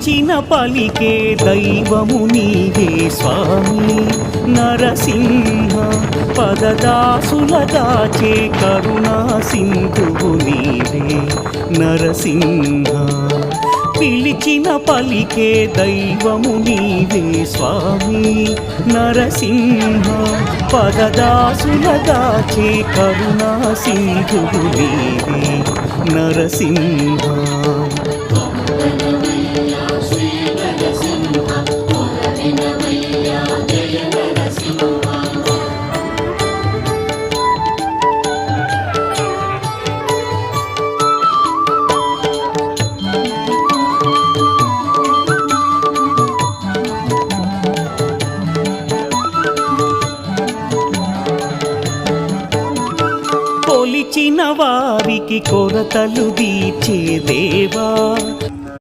పిలిచిన పలికే దైవము నీవే స్వామి నరసింహ పదదాసుల దాచే కరుణా సింధువు నీవే నరసింహ పిలిచిన పలికే దైవము నీవే స్వామి నరసింహ పదదాసుల దాచే కరుణా సింధువు నీవే నరసింహ కొలిచిన వారికి కొరతలు తీర్చే దేవా